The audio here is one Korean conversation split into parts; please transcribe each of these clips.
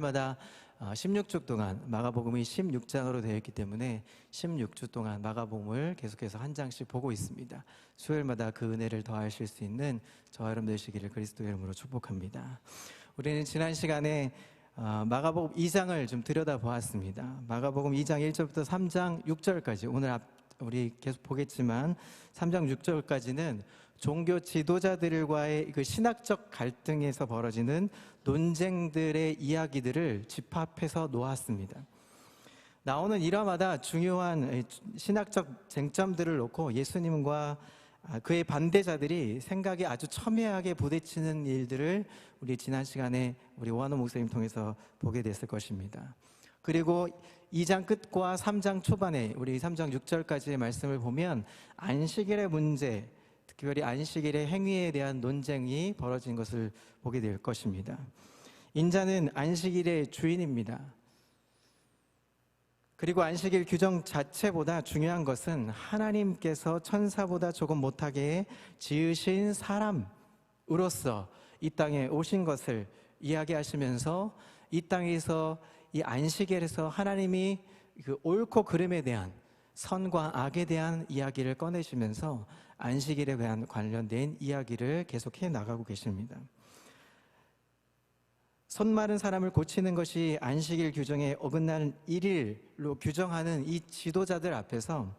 수요일마다 16주 동안 마가복음이 16장으로 되어 있기 때문에 16주 동안 마가복음을 계속해서 한 장씩 보고 있습니다. 수요일마다 그 은혜를 더하실 수 있는 저와 여러분 되시기를 그리스도의 이름으로 축복합니다. 우리는 지난 시간에 마가복음 2장을 좀 들여다보았습니다. 마가복음 2장 1절부터 3장 6절까지 오늘 우리 계속 보겠지만 3장 6절까지는 종교 지도자들과의 그 신학적 갈등에서 벌어지는 논쟁들의 이야기들을 집합해서 놓았습니다. 나오는 일화마다 중요한 신학적 쟁점들을 놓고 예수님과 그의 반대자들이 생각이 아주 첨예하게 부딪히는 일들을 우리 지난 시간에 우리 오한호 목사님 통해서 보게 됐을 것입니다. 그리고 2장 끝과 3장 초반에 우리 3장 6절까지의 말씀을 보면 안식일의 문제, 특별히 안식일의 행위에 대한 논쟁이 벌어진 것을 보게 될 것입니다. 인자는 안식일의 주인입니다. 그리고 안식일 규정 자체보다 중요한 것은 하나님께서 천사보다 조금 못하게 지으신 사람으로서 이 땅에 오신 것을 이야기하시면서 이 땅에서 이 안식일에서 하나님이 그 옳고 그름에 대한 선과 악에 대한 이야기를 꺼내시면서 안식일에 대한 관련된 이야기를 계속해 나가고 계십니다. 손 마른 사람을 고치는 것이 안식일 규정에 어긋나는 일일로 규정하는 이 지도자들 앞에서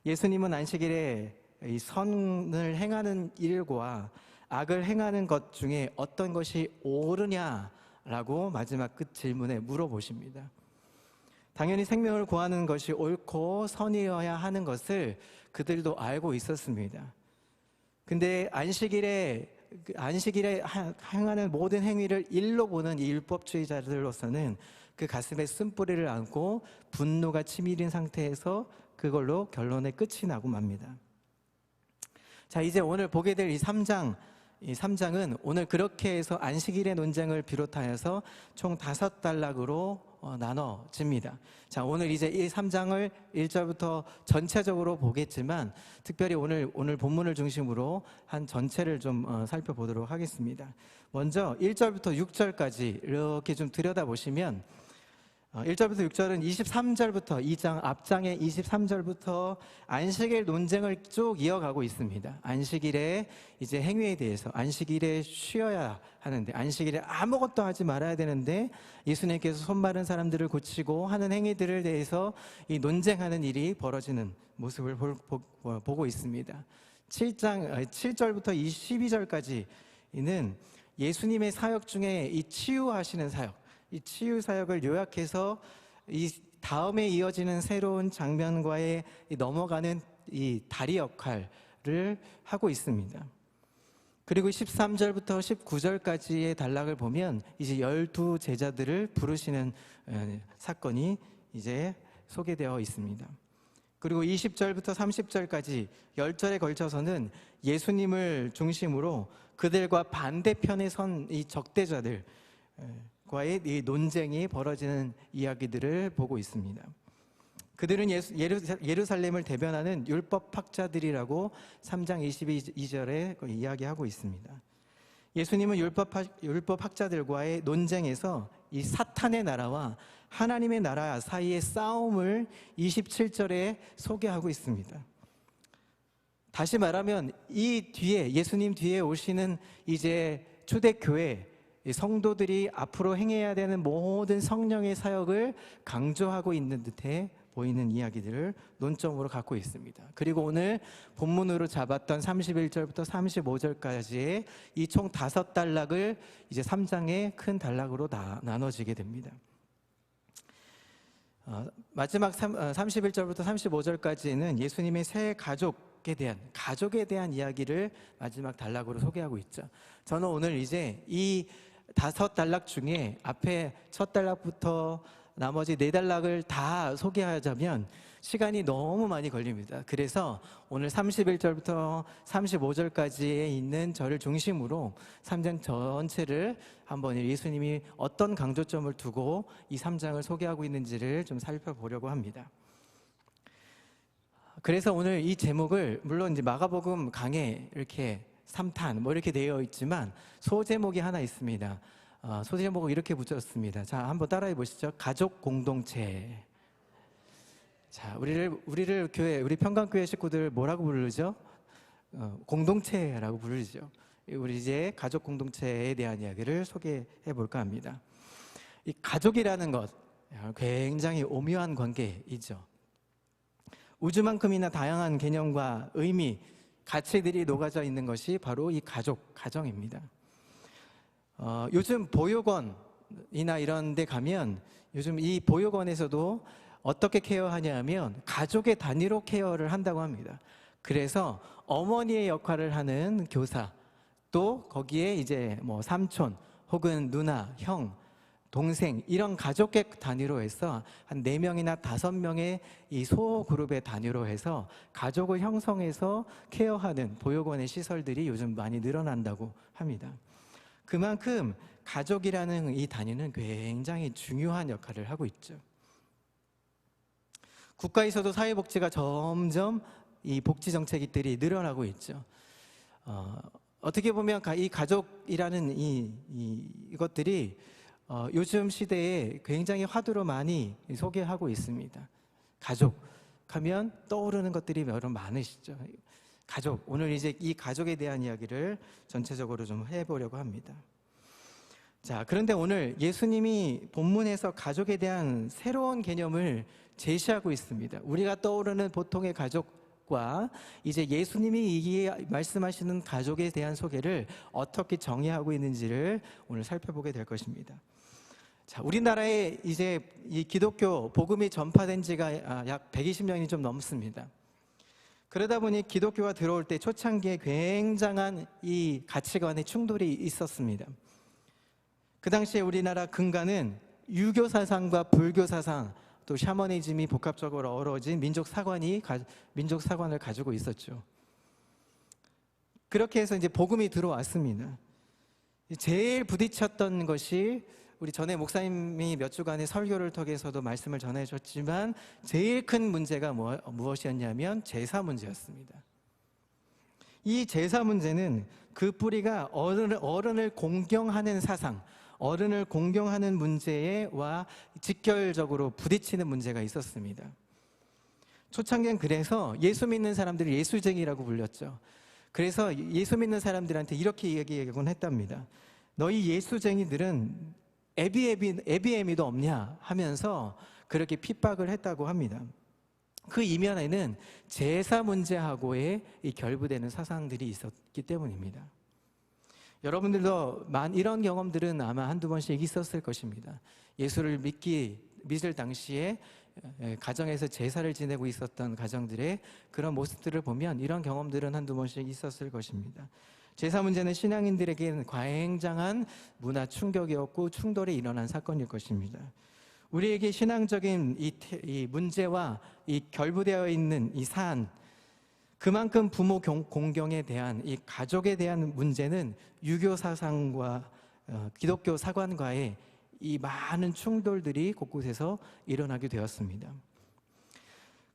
예수님은 안식일에 이 선을 행하는 일과 악을 행하는 것 중에 어떤 것이 옳으냐라고 마지막 끝 질문에 물어보십니다. 당연히 생명을 구하는 것이 옳고 선이어야 하는 것을 그들도 알고 있었습니다. 근데 안식일에 행하는 모든 행위를 일로 보는 이 율법주의자들로서는 그 가슴에 쓴뿌리를 안고 분노가 치밀인 상태에서 그걸로 결론의 끝이 나고 맙니다. 자, 이제 오늘 보게 될 이 3장은 오늘 그렇게 해서 안식일의 논쟁을 비롯하여서 총 5단락으로 나눠집니다. 자, 오늘 이제 이 3장을 1절부터 전체적으로 보겠지만 특별히 오늘 본문을 중심으로 한 전체를 좀 살펴보도록 하겠습니다. 먼저 1절부터 6절까지 이렇게 좀 들여다보시면 1절부터 6절은 23절부터 2장 앞장의 23절부터 안식일 논쟁을 쭉 이어가고 있습니다. 안식일의 이제 행위에 대해서 안식일에 쉬어야 하는데 안식일에 아무것도 하지 말아야 되는데 예수님께서 손 마른 사람들을 고치고 하는 행위들을 대해서 이 논쟁하는 일이 벌어지는 모습을 보고 있습니다. 7절부터 12절까지는 예수님의 사역 중에 이 치유하시는 사역, 이 치유 사역을 요약해서 이 다음에 이어지는 새로운 장면과의 넘어가는 이 다리 역할을 하고 있습니다. 그리고 13절부터 19절까지의 단락을 보면 이제 12 제자들을 부르시는 사건이 이제 소개되어 있습니다. 그리고 20절부터 30절까지 10절에 걸쳐서는 예수님을 중심으로 그들과 반대편에 선 이 적대자들 과의 이 논쟁이 벌어지는 이야기들을 보고 있습니다. 그들은 예루살렘을 대변하는 율법학자들이라고 3장 22절에 이야기하고 있습니다. 예수님은 율법학자들과의 논쟁에서 이 사탄의 나라와 하나님의 나라 사이의 싸움을 27절에 소개하고 있습니다. 다시 말하면 이 뒤에 예수님 뒤에 오시는 이제 초대교회 성도들이 앞으로 행해야 되는 모든 성령의 사역을 강조하고 있는 듯해 보이는 이야기들을 논점으로 갖고 있습니다. 그리고 오늘 본문으로 잡았던 31절부터 35절까지의 이 총 5단락을 이제 3장의 큰 단락으로 나눠지게 됩니다. 마지막 31절부터 35절까지는 예수님의 새 가족에 대한 이야기를 마지막 단락으로 소개하고 있죠. 저는 오늘 이제 이 5단락 중에 앞에 첫 단락부터 나머지 4단락을 다 소개하자면 시간이 너무 많이 걸립니다. 그래서 오늘 31절부터 35절까지에 있는 저를 중심으로 3장 전체를 한번 예수님이 어떤 강조점을 두고 이 3장을 소개하고 있는지를 좀 살펴보려고 합니다. 그래서 오늘 이 제목을 물론 이제 마가복음 강해 이렇게 3탄 뭐 이렇게 되어 있지만 소제목이 하나 있습니다. 소재 제목을 이렇게 붙였습니다. 자, 한번 따라해 보시죠. 가족 공동체. 자, 우리를 교회, 우리 평강교회 식구들 뭐라고 부르죠? 공동체라고 부르죠. 우리 이제 가족 공동체에 대한 이야기를 소개해 볼까 합니다. 이 가족이라는 것 굉장히 오묘한 관계이죠. 우주만큼이나 다양한 개념과 의미, 가치들이 녹아져 있는 것이 바로 이 가정입니다. 요즘 보육원이나 이런 데 가면 요즘 이 보육원에서도 어떻게 케어하냐 하면 가족의 단위로 케어를 한다고 합니다. 그래서 어머니의 역할을 하는 교사, 또 거기에 이제 뭐 삼촌 혹은 누나, 형, 동생 이런 가족의 단위로 해서 한 4명이나 5명의 이 소그룹의 단위로 해서 가족을 형성해서 케어하는 보육원의 시설들이 요즘 많이 늘어난다고 합니다. 그만큼 가족이라는 이 단위는 굉장히 중요한 역할을 하고 있죠. 국가에서도 사회복지가 점점 이 복지 정책들이 늘어나고 있죠. 어떻게 보면 이 가족이라는 이것들이 요즘 시대에 굉장히 화두로 많이 소개하고 있습니다. 가족 하면 떠오르는 것들이 여러 많으시죠. 가족, 오늘 이제 이 가족에 대한 이야기를 전체적으로 좀 해보려고 합니다. 자, 그런데 오늘 예수님이 본문에서 가족에 대한 새로운 개념을 제시하고 있습니다. 우리가 떠오르는 보통의 가족과 이제 예수님이 이 말씀하시는 가족에 대한 소개를 어떻게 정의하고 있는지를 오늘 살펴보게 될 것입니다. 자, 우리나라에 이제 이 기독교 복음이 전파된 지가 약 120년이 좀 넘습니다. 그러다 보니 기독교가 들어올 때 초창기에 굉장한 이 가치관의 충돌이 있었습니다. 그 당시에 우리나라 근간은 유교 사상과 불교 사상, 또 샤머니즘이 복합적으로 어우러진 민족 사관을 가지고 있었죠. 그렇게 해서 이제 복음이 들어왔습니다. 제일 부딪혔던 것이 우리 전에 목사님이 몇 주간의 설교를 통해서도 말씀을 전해줬지만 제일 큰 문제가 무엇이었냐면 제사 문제였습니다. 이 제사 문제는 그 뿌리가 어른을 공경하는 사상, 어른을 공경하는 문제와 직결적으로 부딪히는 문제가 있었습니다. 초창기엔 그래서 예수 믿는 사람들을 예수쟁이라고 불렸죠. 그래서 예수 믿는 사람들한테 이렇게 얘기하곤 했답니다. 너희 예수쟁이들은 에비에미도 없냐 하면서 그렇게 핍박을 했다고 합니다. 그 이면에는 제사 문제하고의 이 결부되는 사상들이 있었기 때문입니다. 여러분들도 이런 경험들은 아마 한두 번씩 있었을 것입니다. 예수를 믿을 당시에 가정에서 제사를 지내고 있었던 가정들의 그런 모습들을 보면 이런 경험들은 한두 번씩 있었을 것입니다. 제사 문제는 신앙인들에게는 굉장한 문화 충격이었고 충돌이 일어난 사건일 것입니다. 우리에게 신앙적인 이 문제와 이 결부되어 있는 이 사안, 그만큼 부모 공경에 대한 이 가족에 대한 문제는 유교 사상과 기독교 사관과의 이 많은 충돌들이 곳곳에서 일어나게 되었습니다.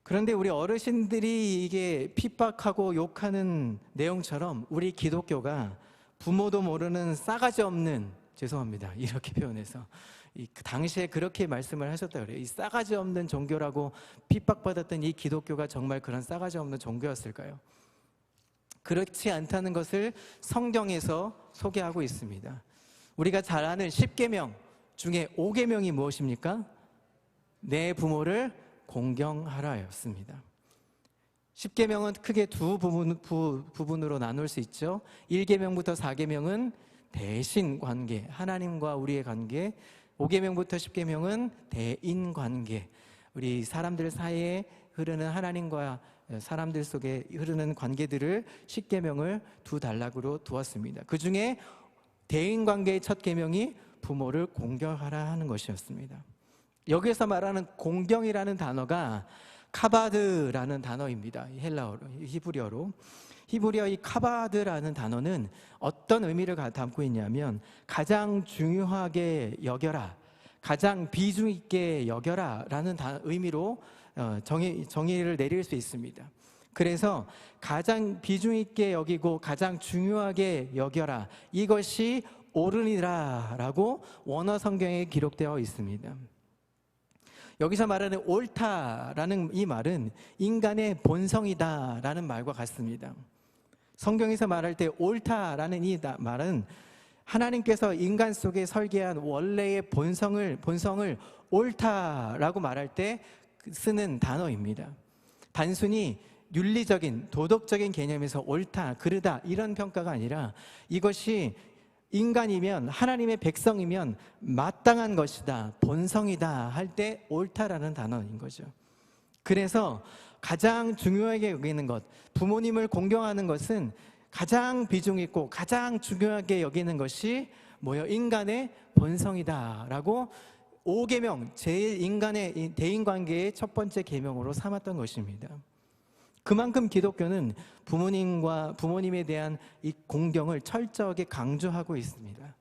그런데 우리 어르신들이 이게 핍박하고 욕하는 내용처럼 우리 기독교가 부모도 모르는 싸가지 없는, 죄송합니다, 이렇게 표현해서 그 당시에 그렇게 말씀을 하셨다고 그래요. 이 싸가지 없는 종교라고 핍박받았던 이 기독교가 정말 그런 싸가지 없는 종교였을까요? 그렇지 않다는 것을 성경에서 소개하고 있습니다. 우리가 잘 아는 10계명 중에 5계명이 무엇입니까? 내 부모를 공경하라였습니다. 10계명은 크게 두 부분으로 나눌 수 있죠. 1계명부터 4계명은 대신 관계, 하나님과 우리의 관계. 5계명부터 10계명은 대인 관계, 우리 사람들 사이에 흐르는 하나님과 사람들 속에 흐르는 관계들을 10계명을 두 단락으로 두었습니다. 그 중에 대인 관계의 첫 계명이 부모를 공경하라 하는 것이었습니다. 여기에서 말하는 공경이라는 단어가 카바드라는 단어입니다. 헬라어로, 히브리어로. 히브리어 이 카바드라는 단어는 어떤 의미를 담고 있냐면 가장 중요하게 여겨라, 가장 비중 있게 여겨라 라는 의미로 정의를 내릴 수 있습니다. 그래서 가장 비중 있게 여기고 가장 중요하게 여겨라, 이것이 옳으니라라고 원어 성경에 기록되어 있습니다. 여기서 말하는 옳다라는 이 말은 인간의 본성이다라는 말과 같습니다. 성경에서 말할 때 옳다라는 이 말은 하나님께서 인간 속에 설계한 원래의 본성을 옳다라고 말할 때 쓰는 단어입니다. 단순히 윤리적인 도덕적인 개념에서 옳다, 그르다 이런 평가가 아니라 이것이 인간이면 하나님의 백성이면 마땅한 것이다, 본성이다 할 때 옳다라는 단어인 거죠. 그래서 가장 중요하게 여기는 것, 부모님을 공경하는 것은 가장 비중 있고 가장 중요하게 여기는 것이 뭐예요? 인간의 본성이다라고 5계명, 제일 인간의 대인관계의 첫 번째 계명으로 삼았던 것입니다. 그만큼 기독교는 부모님에 대한 이 공경을 철저하게 강조하고 있습니다.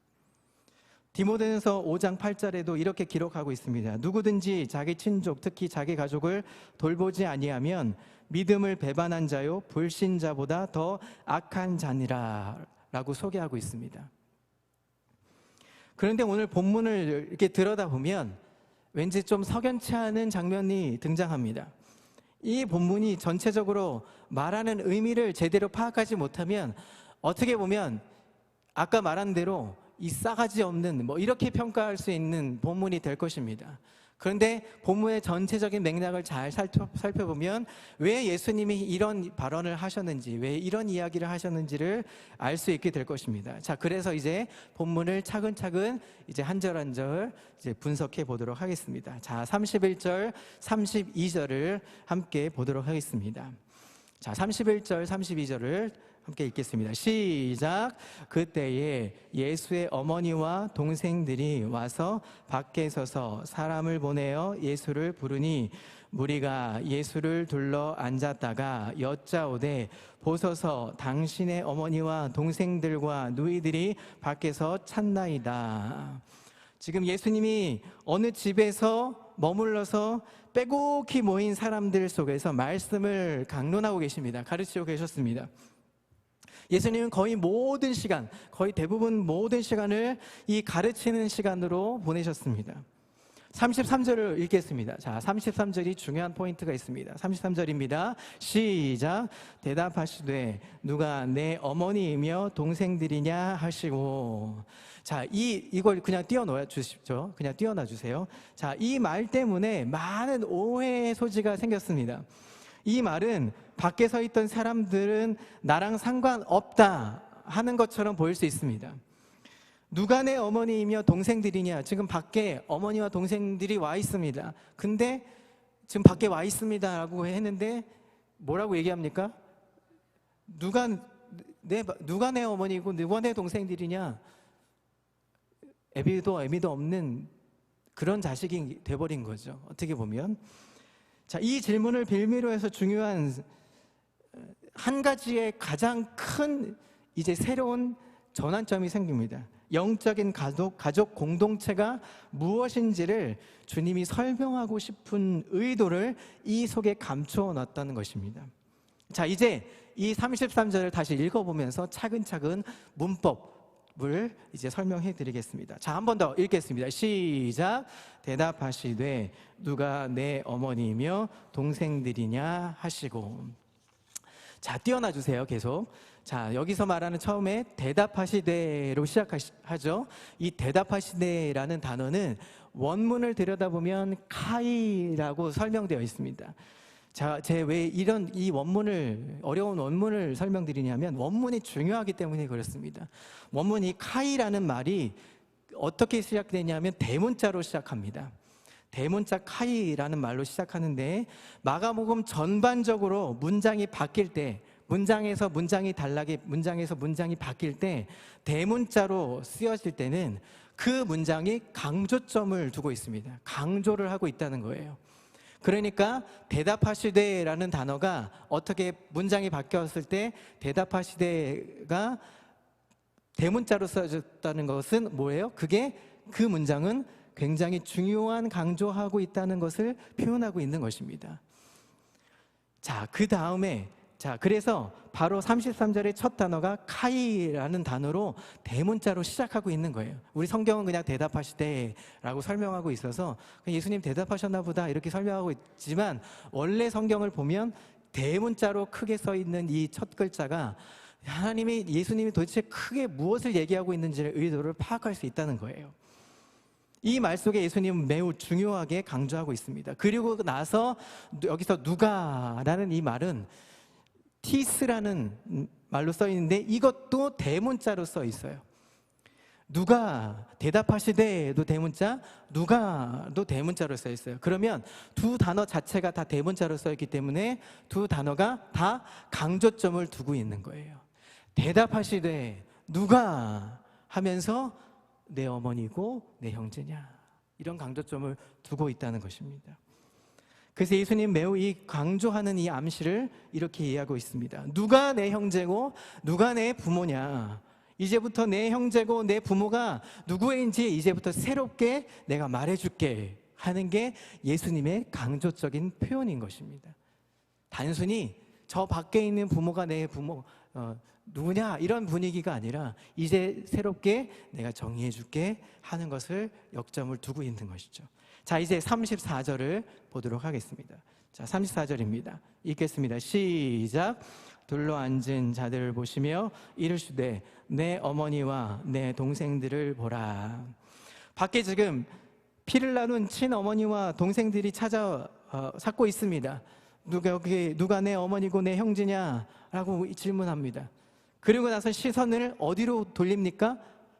디모데전서 5장 8절에도 이렇게 기록하고 있습니다. 누구든지 자기 친족, 특히 자기 가족을 돌보지 아니하면 믿음을 배반한 자요 불신자보다 더 악한 자니라 라고 소개하고 있습니다. 그런데 오늘 본문을 이렇게 들여다보면 왠지 좀 석연치 않은 장면이 등장합니다. 이 본문이 전체적으로 말하는 의미를 제대로 파악하지 못하면 어떻게 보면 아까 말한 대로 이 싸가지 없는 이렇게 평가할 수 있는 본문이 될 것입니다. 그런데 본문의 전체적인 맥락을 잘 살펴보면 왜 예수님이 이런 발언을 하셨는지, 왜 이런 이야기를 하셨는지를 알 수 있게 될 것입니다. 자, 그래서 이제 본문을 차근차근 이제 한 절 한 절 이제 분석해 보도록 하겠습니다. 자, 31절, 32절을 함께 보도록 하겠습니다. 자, 31절, 32절을 함께 읽겠습니다. 시작. 그때에 예수의 어머니와 동생들이 와서 밖에 서서 사람을 보내어 예수를 부르니 무리가 예수를 둘러 앉았다가 여짜오되 보소서 당신의 어머니와 동생들과 누이들이 밖에서 찾나이다. 지금 예수님이 어느 집에서 머물러서 빼곡히 모인 사람들 속에서 말씀을 강론하고 계십니다. 가르치고 계셨습니다. 예수님은 거의 모든 시간, 거의 대부분 모든 시간을 이 가르치는 시간으로 보내셨습니다. 33절을 읽겠습니다. 자, 33절이 중요한 포인트가 있습니다. 33절입니다. 시작. 대답하시되 누가 내 어머니이며 동생들이냐 하시고. 자, 이걸 그냥 띄워놓아 주십시오. 그냥 띄워놔 주세요. 자, 이 말 때문에 많은 오해의 소지가 생겼습니다. 이 말은 밖에 서 있던 사람들은 나랑 상관없다 하는 것처럼 보일 수 있습니다. 누가 내 어머니이며 동생들이냐? 지금 밖에 어머니와 동생들이 와 있습니다. 근데 지금 밖에 와 있습니다 라고 했는데 뭐라고 얘기합니까? 누가 내 어머니고 누가 내 동생들이냐? 애비도 없는 그런 자식이 돼버린 거죠. 어떻게 보면. 자, 이 질문을 빌미로 해서 중요한 한 가지의 가장 큰 이제 새로운 전환점이 생깁니다. 영적인 가족 공동체가 무엇인지를 주님이 설명하고 싶은 의도를 이 속에 감추어 놨다는 것입니다. 자, 이제 이 33절을 다시 읽어보면서 차근차근 문법을 이제 설명해 드리겠습니다. 자, 한 번 더 읽겠습니다. 시작. 대답하시되 누가 내 어머니이며 동생들이냐 하시고. 자, 띄워놔 주세요. 계속. 자, 여기서 말하는 처음에 대답하시되로 시작하죠. 이 대답하시되라는 단어는 원문을 들여다보면 카이라고 설명되어 있습니다. 자, 왜 이 어려운 원문을 설명드리냐면 원문이 중요하기 때문에 그렇습니다. 원문이 카이라는 말이 어떻게 시작되냐면 대문자로 시작합니다. 대문자 카이라는 말로 시작하는데 마가복음 전반적으로 문장이 바뀔 때, 문장에서 문장이 바뀔 때 대문자로 쓰여질 때는 그 문장이 강조점을 두고 있습니다. 강조를 하고 있다는 거예요. 그러니까 대답하시되라는 단어가 어떻게 문장이 바뀌었을 때 대답하시되가 대문자로 써졌다는 것은 뭐예요? 그게 그 문장은 굉장히 중요한 강조하고 있다는 것을 표현하고 있는 것입니다. 자, 그 다음에 자, 그래서 바로 33절의 첫 단어가 카이라는 단어로 대문자로 시작하고 있는 거예요. 우리 성경은 그냥 대답하시되 라고 설명하고 있어서 예수님 대답하셨나 보다 이렇게 설명하고 있지만, 원래 성경을 보면 대문자로 크게 써 있는 이 첫 글자가 예수님이 도대체 크게 무엇을 얘기하고 있는지의 의도를 파악할 수 있다는 거예요. 이 말 속에 예수님은 매우 중요하게 강조하고 있습니다. 그리고 나서 여기서 누가라는 이 말은 티스라는 말로 써 있는데, 이것도 대문자로 써 있어요. 누가 대답하시되도 대문자, 누가도 대문자로 써 있어요. 그러면 두 단어 자체가 다 대문자로 써 있기 때문에 두 단어가 다 강조점을 두고 있는 거예요. 대답하시되 누가 하면서 내 어머니고 내 형제냐, 이런 강조점을 두고 있다는 것입니다. 그래서 예수님 매우 이 강조하는 이 암시를 이렇게 이해하고 있습니다. 누가 내 형제고 누가 내 부모냐, 이제부터 내 형제고 내 부모가 누구인지 이제부터 새롭게 내가 말해줄게 하는 게 예수님의 강조적인 표현인 것입니다. 단순히 저 밖에 있는 부모가 내 부모 누구냐 이런 분위기가 아니라 이제 새롭게 내가 정의해줄게 하는 것을 역점을 두고 있는 것이죠. 자, 이제 34절을 보도록 하겠습니다. 자, 34절입니다. 읽겠습니다. 시작. 둘러앉은 자들을 보시며 이르시되 내 어머니와 내 동생들을 보라. 밖에 지금 피를 나눈 친어머니와 동생들이 찾고 있습니다. 누가 내 어머니고 내 형제냐라고 질문합니다. 그리고 나서 시선을 어디로 돌립니까?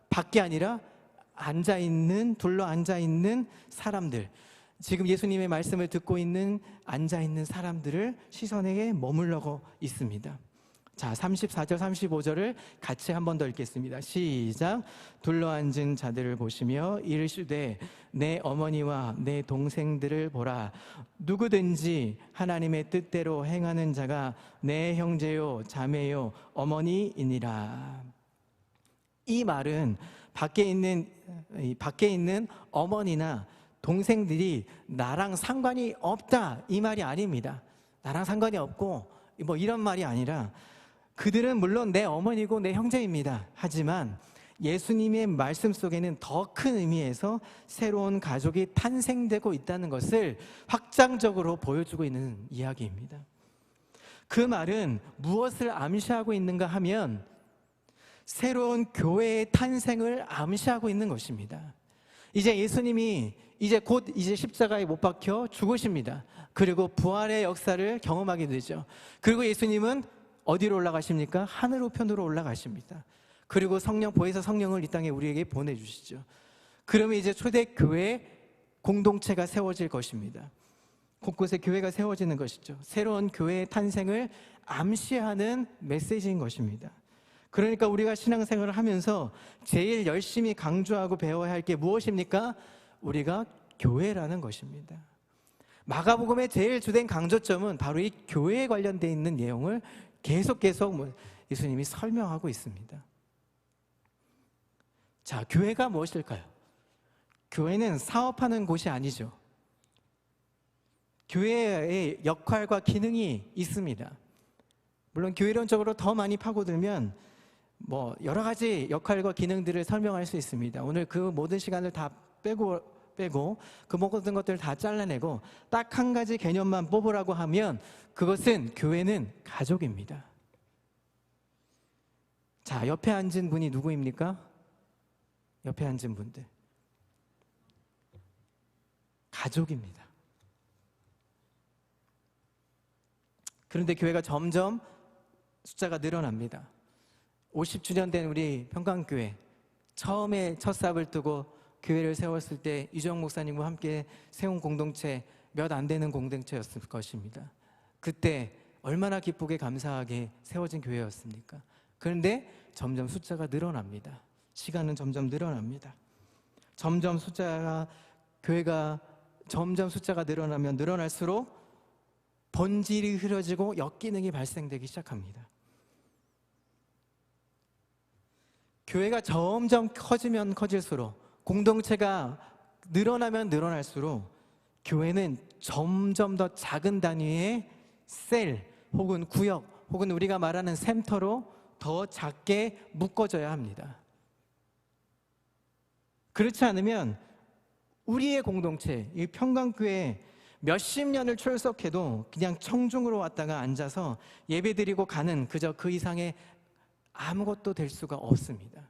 밖이 아니라 둘러 앉아있는 사람들, 지금 예수님의 말씀을 듣고 있는 앉아있는 사람들을 시선에 머물러고 있습니다. 자, 34절 35절을 같이 한 번 더 읽겠습니다. 시작. 둘러앉은 자들을 보시며 이르시되 내 어머니와 내 동생들을 보라. 누구든지 하나님의 뜻대로 행하는 자가 내 형제요 자매요 어머니이니라. 이 말은 밖에 있는 어머니나 동생들이 나랑 상관이 없다 이 말이 아닙니다. 나랑 상관이 없고 뭐 이런 말이 아니라, 그들은 물론 내 어머니고 내 형제입니다. 하지만 예수님의 말씀 속에는 더 큰 의미에서 새로운 가족이 탄생되고 있다는 것을 확장적으로 보여주고 있는 이야기입니다. 그 말은 무엇을 암시하고 있는가 하면 새로운 교회의 탄생을 암시하고 있는 것입니다. 이제 예수님이 곧 십자가에 못 박혀 죽으십니다. 그리고 부활의 역사를 경험하게 되죠. 그리고 예수님은 어디로 올라가십니까? 하늘 우편으로 올라가십니다. 그리고 보혜사 성령을 이 땅에 우리에게 보내주시죠. 그러면 이제 초대교회 공동체가 세워질 것입니다. 곳곳에 교회가 세워지는 것이죠. 새로운 교회의 탄생을 암시하는 메시지인 것입니다. 그러니까 우리가 신앙생활을 하면서 제일 열심히 강조하고 배워야 할 게 무엇입니까? 우리가 교회라는 것입니다. 마가복음의 제일 주된 강조점은 바로 이 교회에 관련되어 있는 내용을 계속 예수님이 설명하고 있습니다. 자, 교회가 무엇일까요? 교회는 사업하는 곳이 아니죠. 교회의 역할과 기능이 있습니다. 물론 교회론적으로 더 많이 파고들면 여러 가지 역할과 기능들을 설명할 수 있습니다. 오늘 그 모든 시간을 다 빼고 그 모든 것들을 다 잘라내고 딱 한 가지 개념만 뽑으라고 하면 그것은 교회는 가족입니다. 자, 옆에 앉은 분이 누구입니까? 옆에 앉은 분들 가족입니다. 그런데 교회가 점점 숫자가 늘어납니다. 50주년 된 우리 평강교회, 처음에 첫 삽을 뜨고 교회를 세웠을 때 유정 목사님과 함께 세운 공동체 몇 안 되는 공동체였을 것입니다. 그때 얼마나 기쁘게 감사하게 세워진 교회였습니까? 그런데 점점 숫자가 늘어납니다. 시간은 점점 늘어납니다. 교회가 점점 숫자가 늘어나면 늘어날수록 본질이 흐려지고 역기능이 발생되기 시작합니다. 교회가 점점 커지면 커질수록, 공동체가 늘어나면 늘어날수록 교회는 점점 더 작은 단위의 셀 혹은 구역 혹은 우리가 말하는 샘터로 더 작게 묶어져야 합니다. 그렇지 않으면 우리의 공동체, 이 평강교회 몇십 년을 출석해도 그냥 청중으로 왔다가 앉아서 예배드리고 가는 그저 그 이상의 아무것도 될 수가 없습니다.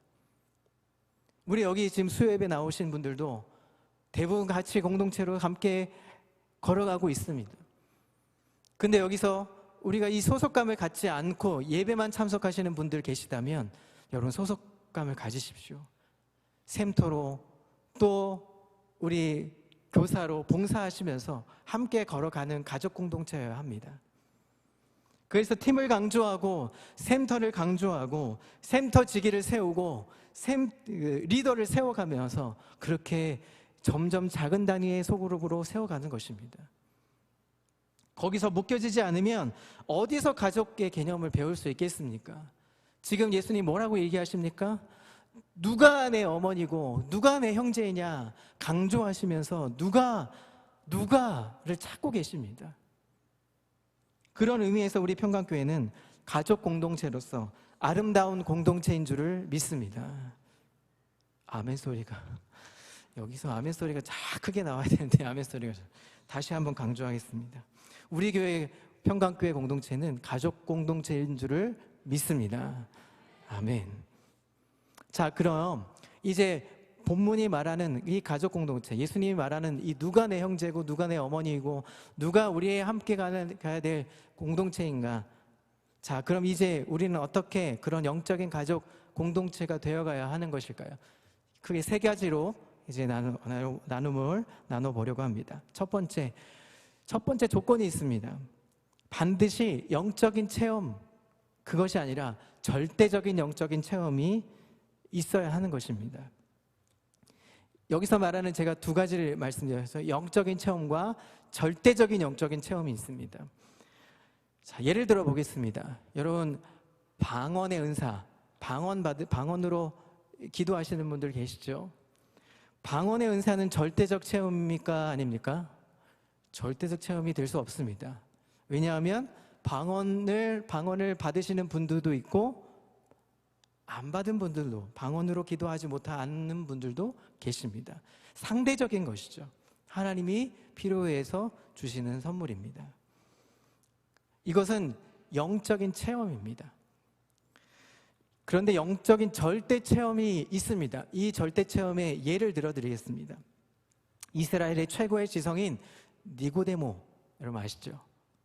우리 여기 지금 수요예배 나오신 분들도 대부분 같이 공동체로 함께 걸어가고 있습니다. 근데 여기서 우리가 이 소속감을 갖지 않고 예배만 참석하시는 분들 계시다면 여러분 소속감을 가지십시오. 샘터로 또 우리 교사로 봉사하시면서 함께 걸어가는 가족 공동체여야 합니다. 그래서 팀을 강조하고 샘터를 강조하고 샘터 지기를 세우고 리더를 세워가면서 그렇게 점점 작은 단위의 소그룹으로 세워가는 것입니다. 거기서 묶여지지 않으면 어디서 가족의 개념을 배울 수 있겠습니까? 지금 예수님 뭐라고 얘기하십니까? 누가 내 어머니고 누가 내 형제이냐 강조하시면서 누가를 찾고 계십니다. 그런 의미에서 우리 평강교회는 가족 공동체로서 아름다운 공동체인 줄을 믿습니다. 아멘 소리가 여기서 아멘 소리가 자 크게 나와야 되는데 아멘 소리가 다시 한번 강조하겠습니다. 우리 교회 평강교회 공동체는 가족 공동체인 줄을 믿습니다. 아멘. 자, 그럼 이제 본문이 말하는 이 가족 공동체, 예수님이 말하는 이 누가 내 형제고 누가 내 어머니이고 누가 우리의 함께 가야 될 공동체인가? 자, 그럼 이제 우리는 어떻게 그런 영적인 가족 공동체가 되어가야 하는 것일까요? 크게 세 가지로 이제 나눔을 나눠보려고 합니다. 첫 번째 조건이 있습니다. 반드시 영적인 체험, 그것이 아니라 절대적인 영적인 체험이 있어야 하는 것입니다. 여기서 말하는 제가 두 가지를 말씀드려서 영적인 체험과 절대적인 영적인 체험이 있습니다. 자, 예를 들어 보겠습니다. 여러분, 방언의 은사, 방언으로 기도하시는 분들 계시죠? 방언의 은사는 절대적 체험입니까? 아닙니까? 절대적 체험이 될 수 없습니다. 왜냐하면 방언을 받으시는 분들도 있고 안 받은 분들도, 방언으로 기도하지 못하는 분들도 계십니다. 상대적인 것이죠. 하나님이 필요에 의해서 주시는 선물입니다. 이것은 영적인 체험입니다. 그런데 영적인 절대 체험이 있습니다. 이 절대 체험의 예를 들어드리겠습니다. 이스라엘의 최고의 지성인 니고데모, 여러분 아시죠?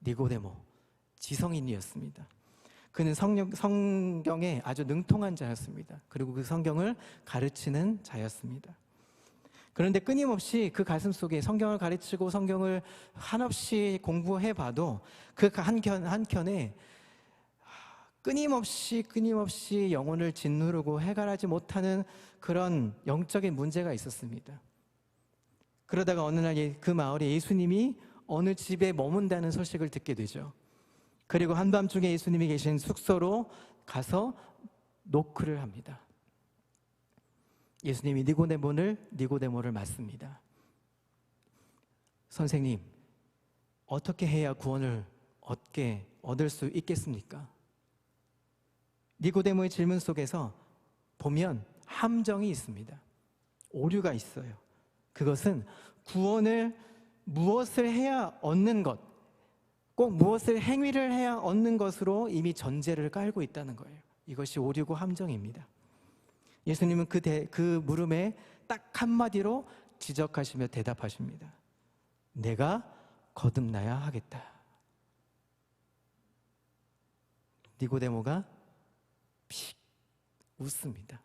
니고데모, 지성인이었습니다. 그는 성경에 아주 능통한 자였습니다. 그리고 그 성경을 가르치는 자였습니다. 그런데 끊임없이 그 가슴 속에 성경을 가르치고 성경을 한없이 공부해봐도 그 한켠에 끊임없이 영혼을 짓누르고 해결하지 못하는 그런 영적인 문제가 있었습니다. 그러다가 어느 날 그 마을에 예수님이 어느 집에 머문다는 소식을 듣게 되죠. 그리고 한밤중에 예수님이 계신 숙소로 가서 노크를 합니다. 예수님이 니고데모를 맞습니다. 선생님, 어떻게 해야 구원을 얻을 수 있겠습니까? 니고데모의 질문 속에서 보면 함정이 있습니다. 오류가 있어요. 그것은 구원을 무엇을 해야 얻는 것, 꼭 무엇을 행위를 해야 얻는 것으로 이미 전제를 깔고 있다는 거예요. 이것이 오류고 함정입니다. 예수님은 그 물음에 딱 한마디로 지적하시며 대답하십니다. 내가 거듭나야 하겠다. 니고데모가 픽 웃습니다.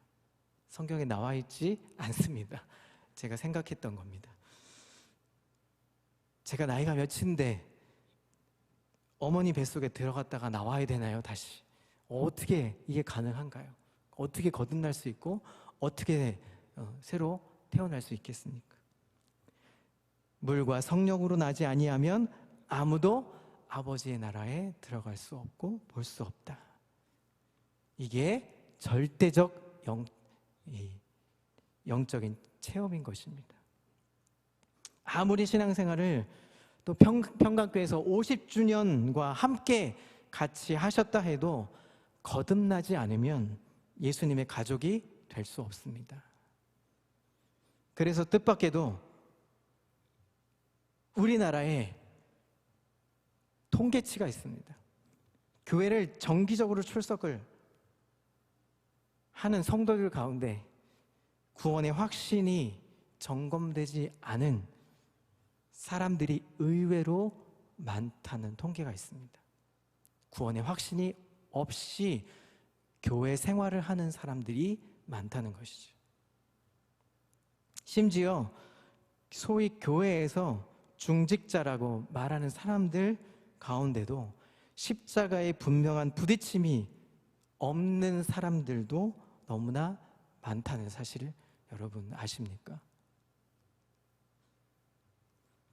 성경에 나와 있지 않습니다. 제가 생각했던 겁니다. 제가 나이가 몇인데 어머니 뱃속에 들어갔다가 나와야 되나요? 다시 어떻게 이게 가능한가요? 어떻게 거듭날 수 있고 어떻게 새로 태어날 수 있겠습니까? 물과 성령으로 나지 아니하면 아무도 아버지의 나라에 들어갈 수 없고 볼 수 없다. 이게 절대적 영적인 체험인 것입니다. 아무리 신앙생활을 또 평강교회에서 50주년과 함께 같이 하셨다 해도 거듭나지 않으면 예수님의 가족이 될 수 없습니다. 그래서 뜻밖에도 우리나라에 통계치가 있습니다. 교회를 정기적으로 출석을 하는 성도들 가운데 구원의 확신이 점검되지 않은 사람들이 의외로 많다는 통계가 있습니다. 구원의 확신이 없이 교회 생활을 하는 사람들이 많다는 것이죠. 심지어 소위 교회에서 중직자라고 말하는 사람들 가운데도 십자가의 분명한 부딪힘이 없는 사람들도 너무나 많다는 사실을 여러분 아십니까?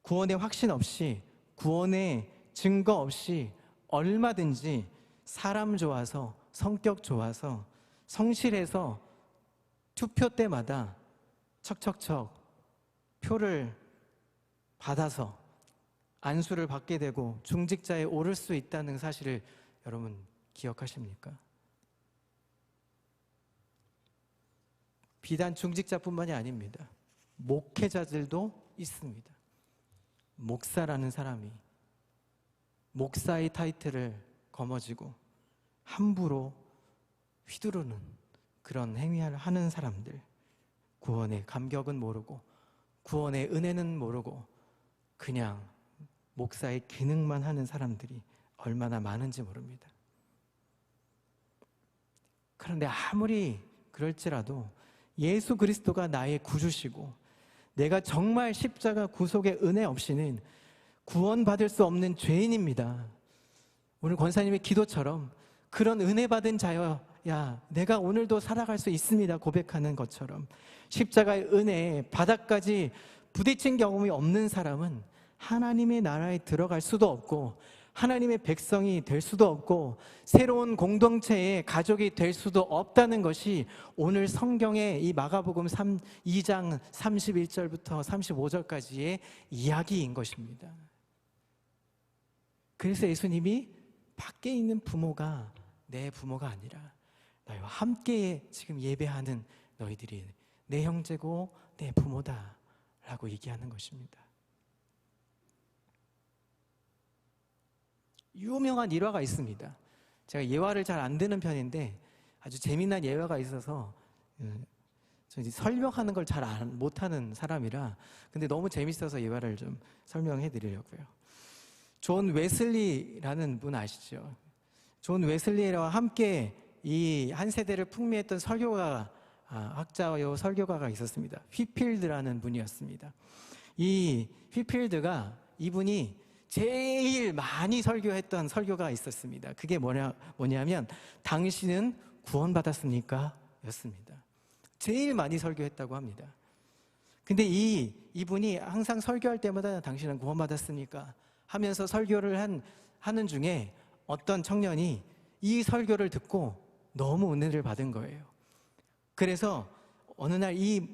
구원의 확신 없이, 구원의 증거 없이 얼마든지 사람 좋아서, 성격 좋아서, 성실해서 투표 때마다 척척척 표를 받아서 안수를 받게 되고 중직자에 오를 수 있다는 사실을 여러분 기억하십니까? 비단 중직자뿐만이 아닙니다. 목회자들도 있습니다. 목사라는 사람이 목사의 타이틀을 거머쥐고 함부로 휘두르는 그런 행위를 하는 사람들, 구원의 감격은 모르고 구원의 은혜는 모르고 그냥 목사의 기능만 하는 사람들이 얼마나 많은지 모릅니다. 그런데 아무리 그럴지라도 예수 그리스도가 나의 구주시고 내가 정말 십자가 구속의 은혜 없이는 구원받을 수 없는 죄인입니다. 오늘 권사님의 기도처럼 그런 은혜 받은 자여야 내가 오늘도 살아갈 수 있습니다 고백하는 것처럼 십자가의 은혜에 바닥까지 부딪힌 경험이 없는 사람은 하나님의 나라에 들어갈 수도 없고 하나님의 백성이 될 수도 없고 새로운 공동체의 가족이 될 수도 없다는 것이 오늘 성경의 이 마가복음 2장 31절부터 35절까지의 이야기인 것입니다. 그래서 예수님이 밖에 있는 부모가 내 부모가 아니라 너희와 함께 지금 예배하는 너희들이 내 형제고 내 부모다 라고 얘기하는 것입니다. 유명한 일화가 있습니다. 제가 예화를 잘 안 듣는 편인데 아주 재미난 예화가 있어서 저 이제 설명하는 걸 잘 못하는 사람이라 근데 너무 재밌어서 예화를 좀 설명해 드리려고요. 존 웨슬리라는 분 아시죠? 존 웨슬리와 함께 이 한 세대를 풍미했던 설교가 학자요 설교가가 있었습니다. 휘필드라는 분이었습니다. 이 휘필드가 이분이 제일 많이 설교했던 설교가 있었습니다. 그게 뭐냐면 당신은 구원받았습니까? 였습니다. 제일 많이 설교했다고 합니다. 근데 이분이 항상 설교할 때마다 당신은 구원받았습니까? 하면서 설교를 하는 중에 어떤 청년이 이 설교를 듣고 너무 은혜를 받은 거예요. 그래서 어느 날 이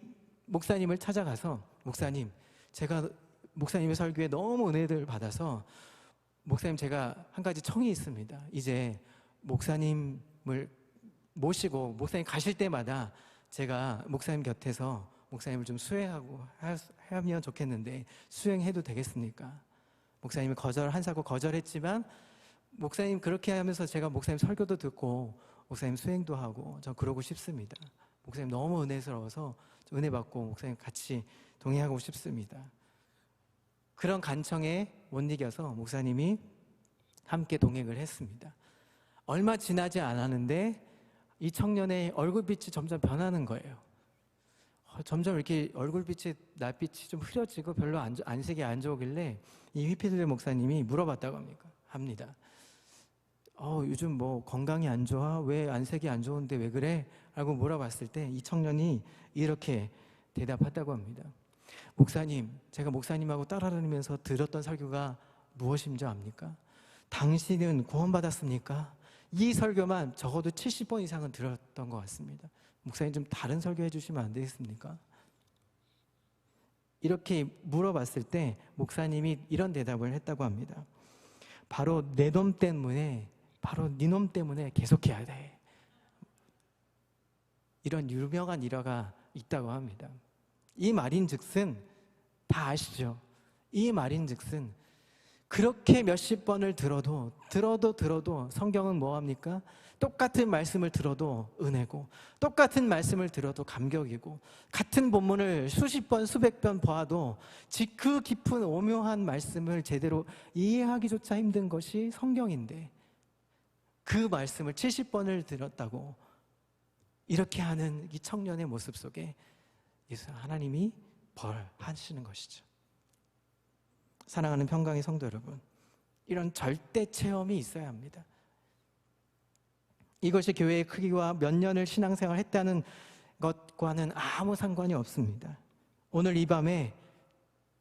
목사님을 찾아가서 목사님, 제가 목사님의 설교에 너무 은혜를 받아서 목사님 제가 한 가지 청이 있습니다. 이제 목사님을 모시고 목사님 가실 때마다 제가 목사님 곁에서 목사님을 좀 수행하고 하면 좋겠는데 수행해도 되겠습니까? 목사님이 한사고 거절했지만 목사님 그렇게 하면서 제가 목사님 설교도 듣고 목사님 수행도 하고 저 그러고 싶습니다. 목사님 너무 은혜스러워서 은혜 받고 목사님 같이 동행하고 싶습니다. 그런 간청에 못 이겨서 목사님이 함께 동행을 했습니다. 얼마 지나지 않았는데 이 청년의 얼굴빛이 점점 변하는 거예요. 점점 이렇게 얼굴빛이 낯빛이 좀 흐려지고 별로 안색이 안 좋으길래 이 휘필드 목사님이 물어봤다고 합니다. 요즘 뭐 건강이 안 좋아? 왜 안색이 안 좋은데 왜 그래? 라고 물어봤을 때 이 청년이 이렇게 대답했다고 합니다. 목사님, 제가 목사님하고 따라다니면서 들었던 설교가 무엇인지 압니까? 당신은 구원받았습니까? 이 설교만 적어도 70번 이상은 들었던 것 같습니다. 목사님 좀 다른 설교 해주시면 안 되겠습니까? 이렇게 물어봤을 때 목사님이 이런 대답을 했다고 합니다. 바로 내 돈 때문에 바로 니놈 때문에 계속해야 돼. 이런 유명한 일화가 있다고 합니다. 이 말인즉슨 다 아시죠? 이 말인즉슨 그렇게 몇십 번을 들어도 성경은 뭐합니까? 똑같은 말씀을 들어도 은혜고, 똑같은 말씀을 들어도 감격이고, 같은 본문을 수십 번 수백 번 보아도 그 깊은 오묘한 말씀을 제대로 이해하기조차 힘든 것이 성경인데, 그 말씀을 70번을 들었다고 이렇게 하는 이 청년의 모습 속에 하나님이 벌하시는 것이죠. 사랑하는 평강의 성도 여러분, 이런 절대 체험이 있어야 합니다. 이것이 교회의 크기와 몇 년을 신앙생활 했다는 것과는 아무 상관이 없습니다. 오늘 이 밤에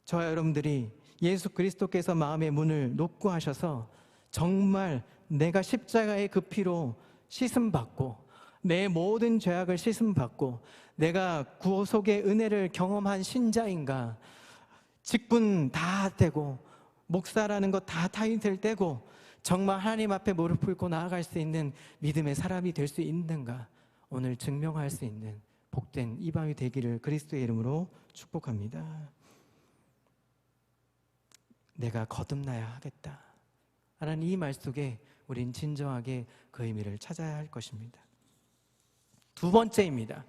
저와 여러분들이 예수 그리스도께서 마음의 문을 높고 하셔서 정말 내가 십자가의 그 피로 씻음받고 내 모든 죄악을 씻음받고 내가 구속의 은혜를 경험한 신자인가, 직분 다 떼고 목사라는 것 다 타이틀 떼고 정말 하나님 앞에 무릎 꿇고 나아갈 수 있는 믿음의 사람이 될 수 있는가, 오늘 증명할 수 있는 복된 이 밤이 되기를 그리스도의 이름으로 축복합니다. 내가 거듭나야 하겠다 라는 이 말 속에 우린 진정하게 그 의미를 찾아야 할 것입니다. 두 번째입니다.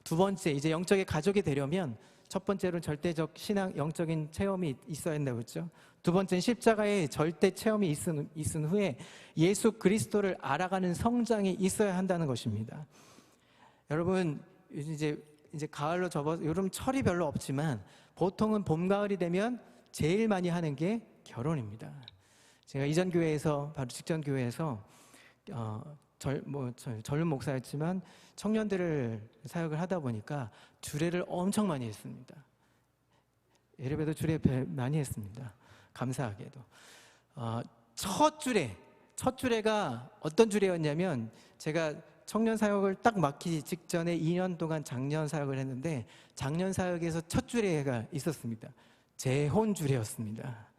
두 번째, 이제 영적의 가족이 되려면 첫 번째로는 절대적 신앙, 영적인 체험이 있어야 한다고 했죠. 두 번째는 십자가의 절대 체험이 있은 후에 예수 그리스도를 알아가는 성장이 있어야 한다는 것입니다. 여러분, 이제 가을로 접어서 여름철이 별로 없지만 보통은 봄, 가을이 되면 제일 많이 하는 게 결혼입니다. 제가 이전 교회에서, 바로 직전 교회에서 젊은 목사였지만 청년들을 사역을 하다 보니까 주례를 엄청 많이 했습니다. 예배도 주례 많이 했습니다. 감사하게도. 첫 주례가 어떤 주례였냐면, 제가 청년 사역을 딱 맡기 직전에 2년 동안 장년 사역을 했는데, 장년 사역에서 첫 주례가 있었습니다. 재혼 주례였습니다.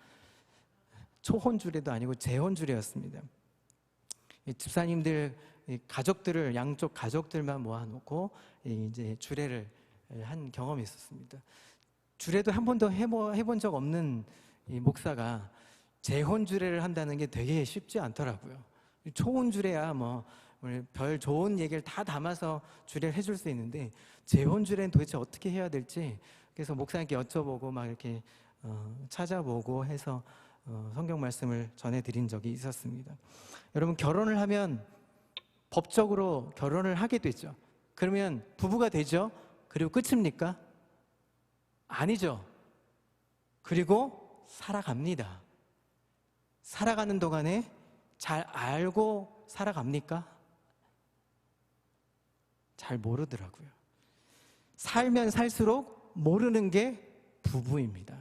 초혼 주례도 아니고 재혼 주례였습니다. 집사님들 가족들을, 양쪽 가족들만 모아놓고 이제 주례를 한 경험이 있었습니다. 주례도 한 번도 해본 적 없는 이 목사가 재혼 주례를 한다는 게 되게 쉽지 않더라고요. 초혼 주례야 뭐 별 좋은 얘기를 다 담아서 주례를 해줄 수 있는데, 재혼 주례는 도대체 어떻게 해야 될지, 그래서 목사님께 여쭤보고 막 이렇게 찾아보고 해서 성경 말씀을 전해드린 적이 있었습니다. 여러분, 결혼을 하면 법적으로 결혼을 하게 되죠. 그러면 부부가 되죠. 그리고 끝입니까? 아니죠. 그리고 살아갑니다. 살아가는 동안에 잘 알고 살아갑니까? 잘 모르더라고요. 살면 살수록 모르는 게 부부입니다.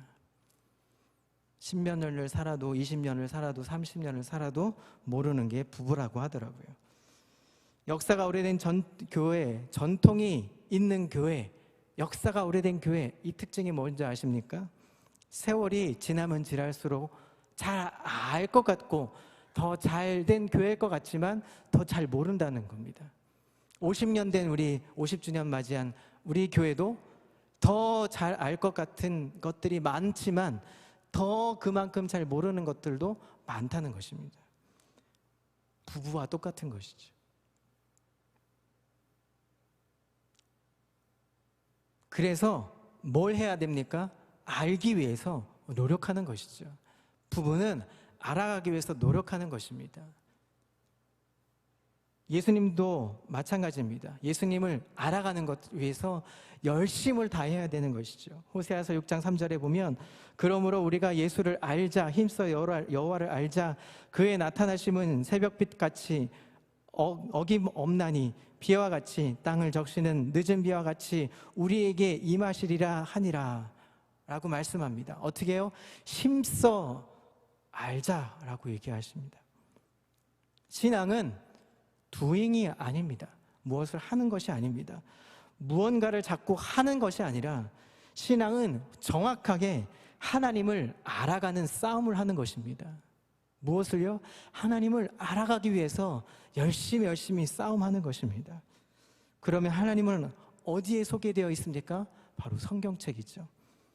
10몇 년을 살아도, 20년을 살아도, 30년을 살아도 모르는 게 부부라고 하더라고요. 역사가 오래된 교회, 전통이 있는 교회, 역사가 오래된 교회, 이 특징이 뭔지 아십니까? 세월이 지나면 지날수록 잘 알 것 같고 더 잘된 교회일 것 같지만 더 잘 모른다는 겁니다. 50년 된 50주년 맞이한 우리 교회도 더 잘 알 것 같은 것들이 많지만 더 그만큼 잘 모르는 것들도 많다는 것입니다. 부부와 똑같은 것이죠. 그래서 뭘 해야 됩니까? 알기 위해서 노력하는 것이죠. 부부는 알아가기 위해서 노력하는 것입니다. 예수님도 마찬가지입니다. 예수님을 알아가는 것 위해서 열심을 다해야 되는 것이죠. 호세아서 6장 3절에 보면, 그러므로 우리가 예수를 알자, 힘써 여호와를 알자. 그의 나타나심은 새벽빛같이 어김없나니 비와 같이 땅을 적시는 늦은 비와 같이 우리에게 임하시리라 하니라 라고 말씀합니다. 어떻게 해요? 힘써 알자라고 얘기하십니다. 신앙은 doing이 아닙니다. 무엇을 하는 것이 아닙니다. 무언가를 자꾸 하는 것이 아니라 신앙은 정확하게 하나님을 알아가는 싸움을 하는 것입니다. 무엇을요? 하나님을 알아가기 위해서 열심히 싸움하는 것입니다. 그러면 하나님은 어디에 소개되어 있습니까? 바로 성경책이죠.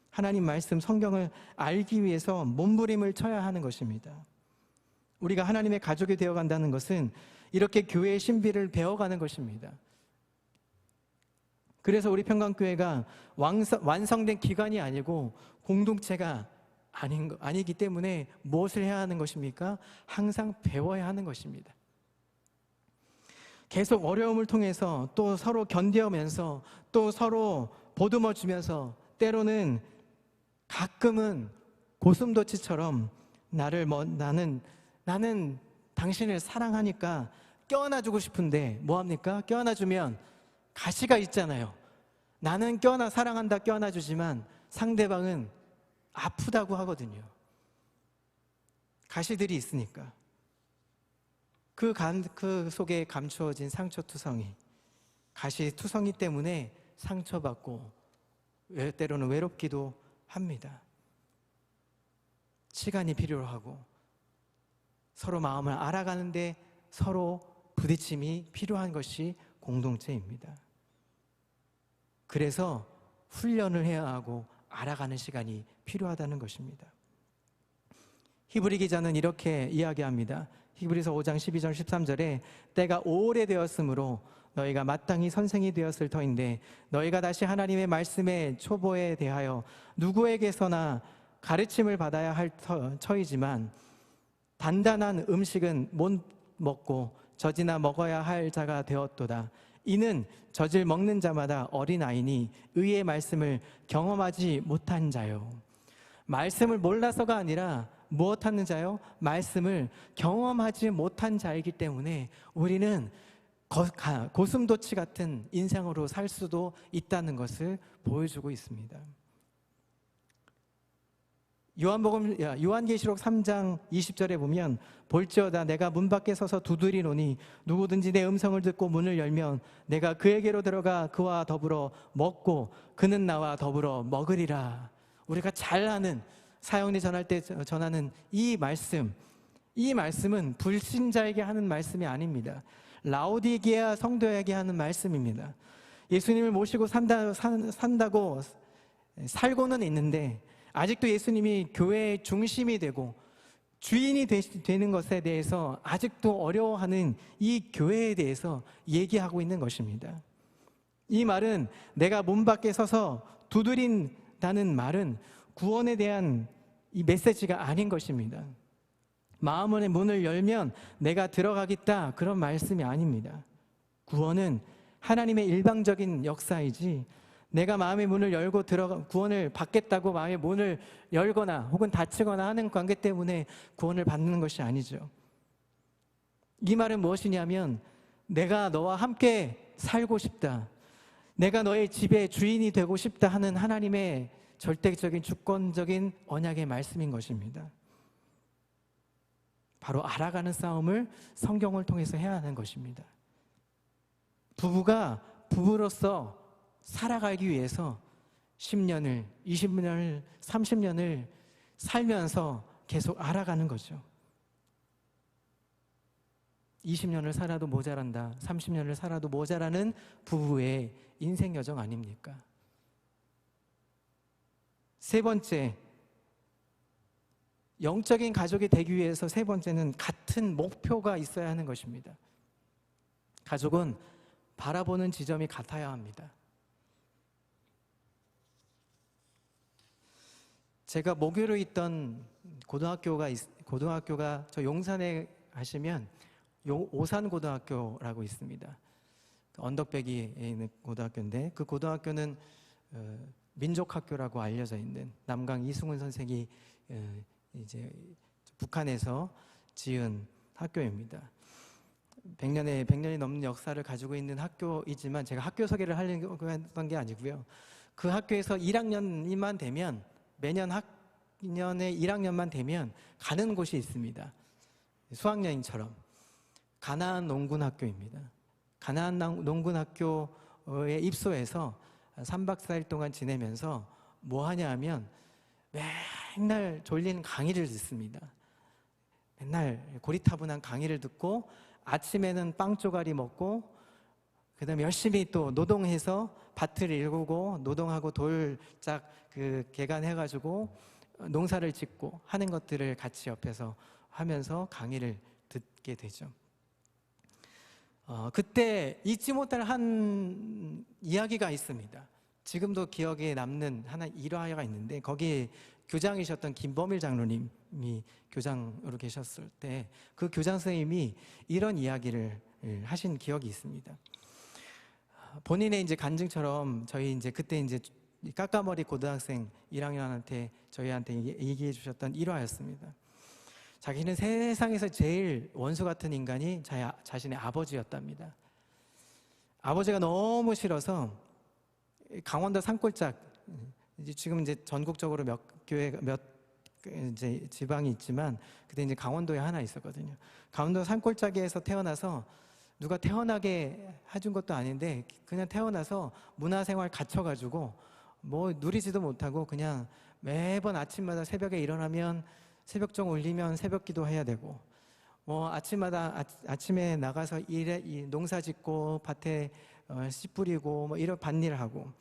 하나님 말씀 성경을 알기 위해서 몸부림을 쳐야 하는 것입니다. 우리가 하나님의 가족이 되어간다는 것은 이렇게 교회의 신비를 배워가는 것입니다. 그래서 우리 평강교회가 완성된 기관이 아니고 공동체가 아니기 때문에 무엇을 해야 하는 것입니까? 항상 배워야 하는 것입니다. 계속 어려움을 통해서 또 서로 견뎌면서 또 서로 보듬어 주면서 때로는 가끔은 고슴도치처럼 나는 당신을 사랑하니까 껴안아주고 싶은데 뭐합니까? 껴안아주면 가시가 있잖아요. 나는 사랑한다 껴안아주지만 상대방은 아프다고 하거든요. 가시들이 있으니까. 그 속에 감추어진 상처투성이, 가시투성이 때문에 상처받고 때로는 외롭기도 합니다. 시간이 필요하고 서로 마음을 알아가는데 서로 부딪힘이 필요한 것이 공동체입니다. 그래서 훈련을 해야 하고 알아가는 시간이 필요하다는 것입니다. 히브리 기자는 이렇게 이야기합니다. 히브리서 5장 12절 13절에 때가 오래되었으므로 너희가 마땅히 선생이 되었을 터인데 너희가 다시 하나님의 말씀의 초보에 대하여 누구에게서나 가르침을 받아야 할 터이지만 단단한 음식은 못 먹고 젖이나 먹어야 할 자가 되었도다. 이는 젖을 먹는 자마다 어린아이니 의의 말씀을 경험하지 못한 자요. 말씀을 몰라서가 아니라 무엇하는 자요? 말씀을 경험하지 못한 자이기 때문에 우리는 고슴도치 같은 인생으로 살 수도 있다는 것을 보여주고 있습니다. 요한계시록 3장 20절에 보면 볼지어다 내가 문 밖에 서서 두드리노니 누구든지 내 음성을 듣고 문을 열면 내가 그에게로 들어가 그와 더불어 먹고 그는 나와 더불어 먹으리라. 우리가 잘 아는 사형리 전할 때 전하는 이 말씀은 불신자에게 하는 말씀이 아닙니다. 라오디게아 성도에게 하는 말씀입니다. 예수님을 모시고 산다고 살고는 있는데 아직도 예수님이 교회의 중심이 되고 주인이 되는 것에 대해서 아직도 어려워하는 이 교회에 대해서 얘기하고 있는 것입니다. 이 말은 내가 문 밖에 서서 두드린다는 말은 구원에 대한 이 메시지가 아닌 것입니다. 마음의 문을 열면 내가 들어가겠다 그런 말씀이 아닙니다. 구원은 하나님의 일방적인 역사이지 내가 마음의 문을 열고 구원을 받겠다고 마음의 문을 열거나 혹은 닫히거나 하는 관계 때문에 구원을 받는 것이 아니죠. 이 말은 무엇이냐면 내가 너와 함께 살고 싶다, 내가 너의 집의 주인이 되고 싶다 하는 하나님의 절대적인 주권적인 언약의 말씀인 것입니다. 바로 알아가는 싸움을 성경을 통해서 해야 하는 것입니다. 부부가 부부로서 살아가기 위해서 10년을, 20년을, 30년을 살면서 계속 알아가는 거죠. 20년을 살아도 모자란다, 30년을 살아도 모자라는 부부의 인생 여정 아닙니까? 세 번째, 영적인 가족이 되기 위해서 세 번째는 같은 목표가 있어야 하는 것입니다. 가족은 바라보는 지점이 같아야 합니다. 제가 목요로 있던 고등학교가 저 용산에 가시면 오산고등학교라고 있습니다. 언덕배기에 있는 고등학교인데 그 고등학교는 민족학교라고 알려져 있는 남강 이승훈 선생이 이제 북한에서 지은 학교입니다. 100년이 넘는 역사를 가지고 있는 학교이지만 제가 학교 소개를 하려고 했던 게 아니고요. 그 학교에서 1학년만 되면 매년 학년의 1학년만 되면 가는 곳이 있습니다. 수학여행처럼 가나안 농군학교입니다. 가나안 농군학교에 입소해서 3박 4일 동안 지내면서 뭐 하냐 하면 맨날 졸린 강의를 듣습니다. 맨날 고리타분한 강의를 듣고 아침에는 빵 쪼가리 먹고 그다음에 열심히 또 노동해서 밭을 일구고 노동하고 돌짝 개간해가지고 농사를 짓고 하는 것들을 같이 옆에서 하면서 강의를 듣게 되죠. 그때 잊지 못할 한 이야기가 있습니다. 지금도 기억에 남는 하나 일화가 있는데 거기에 교장이셨던 김범일 장로님이 교장으로 계셨을 때 그 교장 선생님이 이런 이야기를 하신 기억이 있습니다. 본인의 이제 간증처럼 저희 이제 그때 이제 까까머리 고등학생 1학년한테 저희한테 얘기해 주셨던 일화였습니다. 자기는 세상에서 제일 원수 같은 인간이 자신의 아버지였답니다. 아버지가 너무 싫어서 강원도 산골짜기, 지금 이제 전국적으로 몇 이제 지방이 있지만 그때 이제 강원도에 하나 있었거든요. 강원도 산골짜기에서 태어나서 누가 태어나게 해준 것도 아닌데 그냥 태어나서 문화생활 갇혀가지고 뭐 누리지도 못하고 그냥 매번 아침마다 새벽에 일어나면 새벽종 울리면 새벽기도 해야 되고 뭐 아침에 나가서 농사 짓고 밭에 씨 뿌리고 뭐 이런 밭일을 하고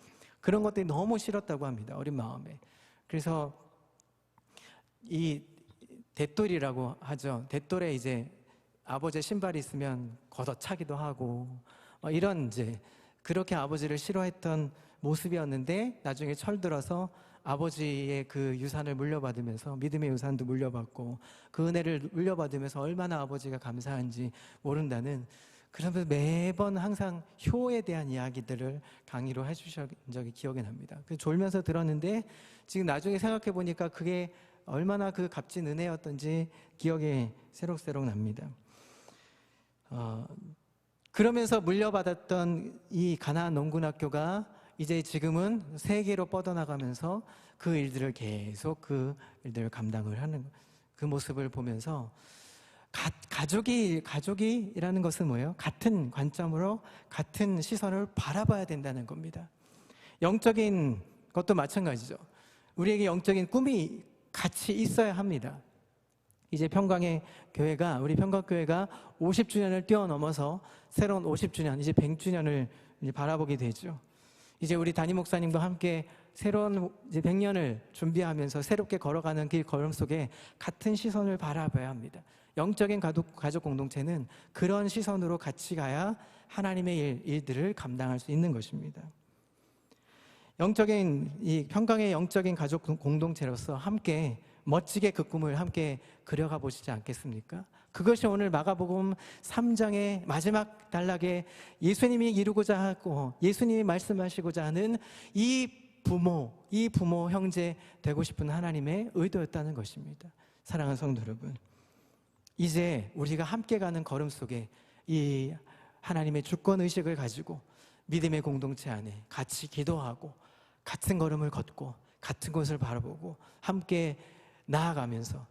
그런 것들이 너무 싫었다고 합니다. 어린 마음에. 그래서 이 대돌이라고 하죠. 대돌에 이제 아버지의 신발이 있으면 걷어차기도 하고 이런 이제 그렇게 아버지를 싫어했던 모습이었는데 나중에 철들어서 아버지의 그 유산을 물려받으면서 믿음의 유산도 물려받고 그 은혜를 물려받으면서 얼마나 아버지가 감사한지 모른다는 그러면서 매번 항상 효에 대한 이야기들을 강의로 해주신 적이 기억이 납니다. 졸면서 들었는데 지금 나중에 생각해 보니까 그게 얼마나 그 값진 은혜였던지 기억이 새록새록 납니다. 그러면서 물려받았던 이 가나안 농군학교가 이제 지금은 세계로 뻗어나가면서 그 일들을 계속 그 일들을 감당을 하는 그 모습을 보면서 가족이라는 것은 뭐예요? 같은 관점으로 같은 시선을 바라봐야 된다는 겁니다. 영적인 것도 마찬가지죠. 우리에게 영적인 꿈이 같이 있어야 합니다. 이제 우리 평강교회가 50주년을 뛰어넘어서 새로운 50주년, 이제 100주년을 이제 바라보게 되죠. 이제 우리 담임 목사님과 함께 새로운 이제 100년을 준비하면서 새롭게 걸어가는 길 걸음 속에 같은 시선을 바라봐야 합니다. 영적인 가족 공동체는 그런 시선으로 같이 가야 하나님의 일들을 감당할 수 있는 것입니다. 이 평강의 영적인 가족 공동체로서 함께 멋지게 그 꿈을 함께 그려가 보시지 않겠습니까? 그것이 오늘 마가복음 3장의 마지막 단락에 예수님이 이루고자 하고 예수님이 말씀하시고자 하는 이 부모 형제 되고 싶은 하나님의 의도였다는 것입니다. 사랑하는 성도 여러분, 이제 우리가 함께 가는 걸음 속에 이 하나님의 주권 의식을 가지고 믿음의 공동체 안에 같이 기도하고 같은 걸음을 걷고 같은 곳을 바라보고 함께 나아가면서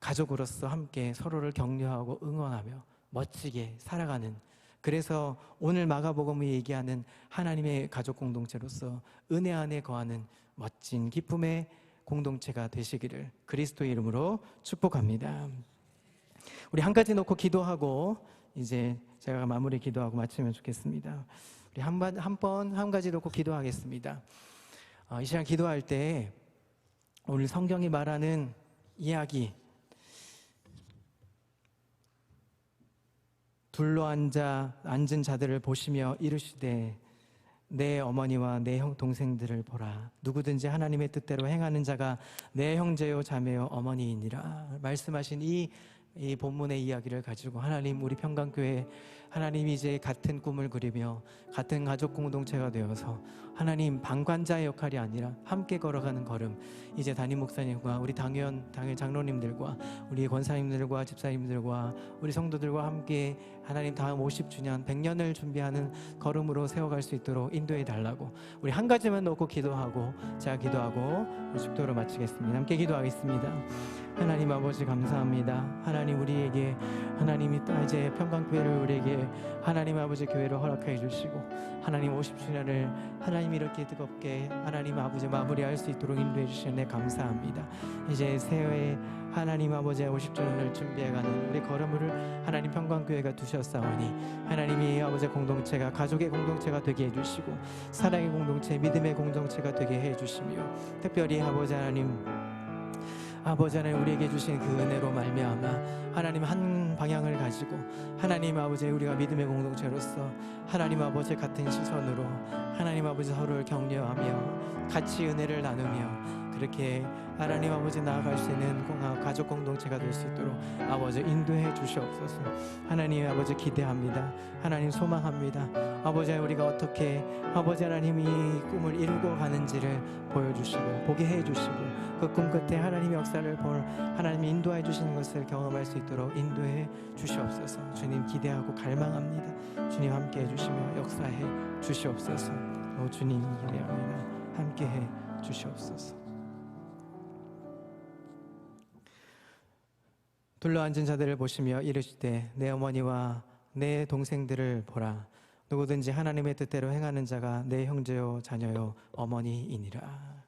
가족으로서 함께 서로를 격려하고 응원하며 멋지게 살아가는, 그래서 오늘 마가복음이 얘기하는 하나님의 가족 공동체로서 은혜 안에 거하는 멋진 기쁨의 공동체가 되시기를 그리스도의 이름으로 축복합니다. 우리 한 가지 놓고 기도하고 이제 제가 마무리 기도하고 마치면 좋겠습니다. 우리 한 가지 놓고 기도하겠습니다. 이 시간 기도할 때 오늘 성경이 말하는 이야기, 둘로 앉은 자들을 보시며 이르시되 내 어머니와 내 동생들을 보라. 누구든지 하나님의 뜻대로 행하는 자가 내 형제요 자매요 어머니이니라. 말씀하신 이 본문의 이야기를 가지고 하나님, 우리 평강교회 하나님이 이제 같은 꿈을 그리며 같은 가족 공동체가 되어서 하나님 방관자의 역할이 아니라 함께 걸어가는 걸음, 이제 담임 목사님과 우리 당연 장로님들과 우리 권사님들과 집사님들과 우리 성도들과 함께 하나님 다음 50주년 100년을 준비하는 걸음으로 세워갈 수 있도록 인도해 달라고 우리 한 가지만 놓고 기도하고 제가 기도하고 우리 축도로 마치겠습니다. 함께 기도하겠습니다. 하나님 아버지 감사합니다. 하나님 우리에게 하나님이 이제 평강교회를 우리에게 하나님 아버지 교회를 허락해 주시고 하나님 50주년을 하나님 이렇게 뜨겁게 하나님 아버지 마무리할 수 있도록 인도해 주시네 감사합니다. 이제 새해 하나님 아버지의 50주년을 준비해가는 우리 걸음을 하나님 평강교회가 두셨사오니 하나님이 아버지 공동체가 가족의 공동체가 되게 해주시고 사랑의 공동체 믿음의 공동체가 되게 해주시며 특별히 아버지 하나님 우리에게 주신 그 은혜로 말미암아 하나님 한 방향을 가지고 하나님 아버지 우리가 믿음의 공동체로서 하나님 아버지 같은 시선으로 하나님 아버지 서로를 격려하며 같이 은혜를 나누며 그렇게 하나님 아버지 나아갈 수 있는 가족 공동체가 될 수 있도록 아버지 인도해 주시옵소서. 하나님 아버지 기대합니다. 하나님 소망합니다. 아버지 우리가 어떻게 아버지 하나님이 꿈을 이루고 가는지를 보여주시고 보게 해주시고 그 꿈 끝에 하나님의 역사를 볼 하나님이 인도해 주시는 것을 경험할 수 있도록 인도해 주시옵소서. 주님 기대하고 갈망합니다. 주님 함께해 주시며 역사해 주시옵소서. 주님 기대합니다. 함께해 주시옵소서. 둘러앉은 자들을 보시며 이르시되 내 어머니와 내 동생들을 보라. 누구든지 하나님의 뜻대로 행하는 자가 내 형제요 자녀요 어머니이니라.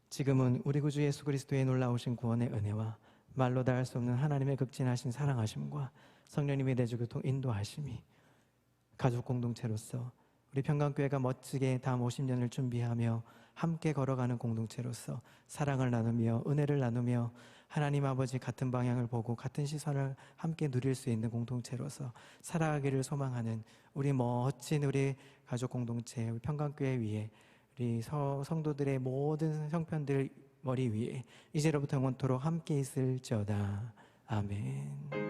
지금은 우리 구주 예수 그리스도의 놀라우신 구원의 은혜와 말로 다 할 수 없는 하나님의 극진하신 사랑하심과 성령님의 내주교통 인도하심이 가족 공동체로서 우리 평강교회가 멋지게 다음 50년을 준비하며 함께 걸어가는 공동체로서 사랑을 나누며 은혜를 나누며 하나님 아버지 같은 방향을 보고 같은 시선을 함께 누릴 수 있는 공동체로서 살아가기를 소망하는 우리 멋진 우리 가족 공동체 우리 평강교회 위에 우리 성도들의 모든 형편들 머리 위에 이제로부터 영원토록 함께 있을지어다. 아멘.